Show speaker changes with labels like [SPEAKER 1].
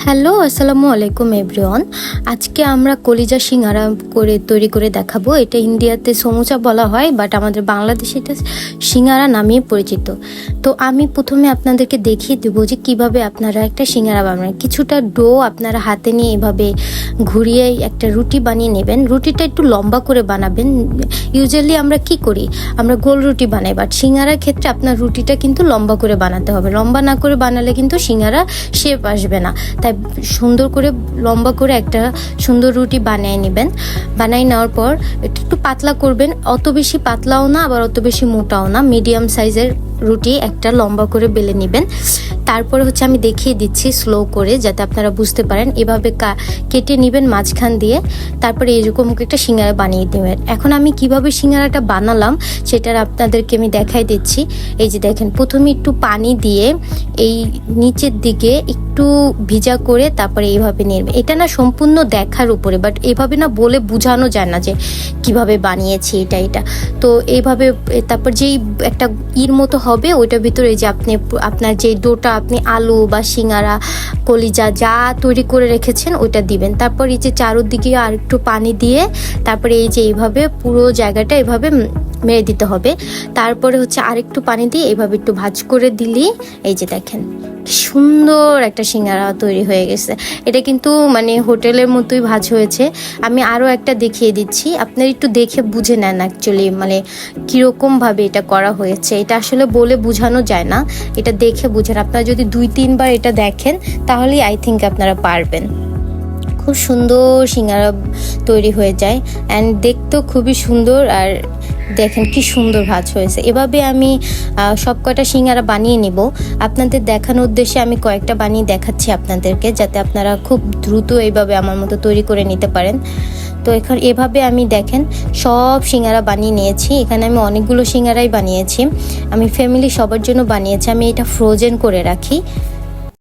[SPEAKER 1] Hello, আসসালামু আলাইকুম everyone. আজকে আমরা কলিজা সিঙ্গারা তৈরি করে দেখাবো। এটা ইন্ডিয়াতে সমোসা বলা হয়, বাট আমাদের বাংলাদেশে এটা সিঙ্গারা নামেই পরিচিত। তো আমি প্রথমে আপনাদেরকে দেখিয়ে দেবো যে কিভাবে আপনারা একটা সিঙ্গারা বানাবেন। কিছুটা ডো আপনারা হাতে নিয়ে এভাবে ঘুরিয়ে একটা রুটি বানিয়ে নেবেন। রুটিটা একটু লম্বা করে বানাবেন। ইউজুয়ালি আমরা কি করি, আমরা গোল রুটি বানাই, বাট সিঙ্গারার ক্ষেত্রে আপনার রুটিটা কিন্তু লম্বা করে বানাতে হবে। লম্বা না করে বানালে কিন্তু সিঙ্গারা শেপ আসবে না। তাই সুন্দর করে লম্বা করে একটা সুন্দর রুটি বানিয়ে নেবেন। বানিয়ে নেওয়ার পর এটা একটু পাতলা করবেন, অত বেশি পাতলাও না আবার অত বেশি মোটাও না, মিডিয়াম সাইজের রুটি একটা লম্বা করে বেলে নেবেন। তারপরে আমি দেখিয়ে দিচ্ছি স্লো করে যাতে আপনারা বুঝতে পারেন। এভাবে কেটে নেবেন মাঝখান দিয়ে, তারপরে এরকম একটা সিঙ্গারা বানিয়ে দেবেন। এখন আমি কিভাবে সিঙ্গারাটা বানালাম সেটা আপনাদেরকে আমি দেখাই দিচ্ছি। এই যে দেখেন, প্রথমে একটু পানি দিয়ে এই নিচের দিকে একটু ভিজা করে তারপরে এইভাবে নেবেন। এটা না সম্পূর্ণ দেখার উপরে, বাট এভাবে না বলে বোঝানো যায় না যে কিভাবে বানিয়েছি এটা। তো এইভাবে তারপর যেই একটা মতো হবে ওইটার ভিতরে যে আপনার যে ডোটা আপনি আলু বা সিঙ্গারা কলিজা যা তৈরি করে রেখেছেন ওইটা দিবেন। তারপর এই যে চারদিকে আর একটু পানি দিয়ে তারপরে এই যে এইভাবে পুরো জায়গাটা এভাবে মেরে দিতে হবে। তারপরে আরেকটু পানি দিয়ে এইভাবে একটু ভাঁজ করে দিলি এই যে দেখেন সুন্দর একটা সিঙ্গারা তৈরি হয়ে গেছে। এটা কিন্তু হোটেলের মতোই ভাজ হয়েছে। আমি আরও একটা দেখিয়ে দিচ্ছি, আপনারা একটু দেখে বুঝে নেন অ্যাকচুয়ালি কীরকম ভাবে এটা করা হয়েছে। এটা আসলে বলে বোঝানো যায় না, এটা দেখে বুঝেন। আপনারা যদি 2-3 বার এটা দেখেন তাহলেই আই থিঙ্ক আপনারা পারবেন। খুব সুন্দর সিঙ্গারা তৈরি হয়ে যায় অ্যান্ড দেখতেও খুবই সুন্দর। আর দেখেন কি সুন্দর ভাজ হয়েছে। এভাবে আমি সব কয়টা সিঙ্গারা বানিয়ে নিব। আপনাদের দেখানোর উদ্দেশ্যে আমি কয়েকটা বানিয়ে দেখাচ্ছি আপনাদেরকে, যাতে আপনারা খুব দ্রুত এইভাবে আমার মতো তৈরি করে নিতে পারেন। তো এখন এভাবে আমি দেখেন সব সিঙ্গারা বানিয়ে নিয়েছি। এখানে আমি অনেকগুলো সিঙ্গারাই বানিয়েছি। আমি ফ্যামিলি সবার জন্য বানিয়েছি। আমি এটা ফ্রোজেন করে রাখি।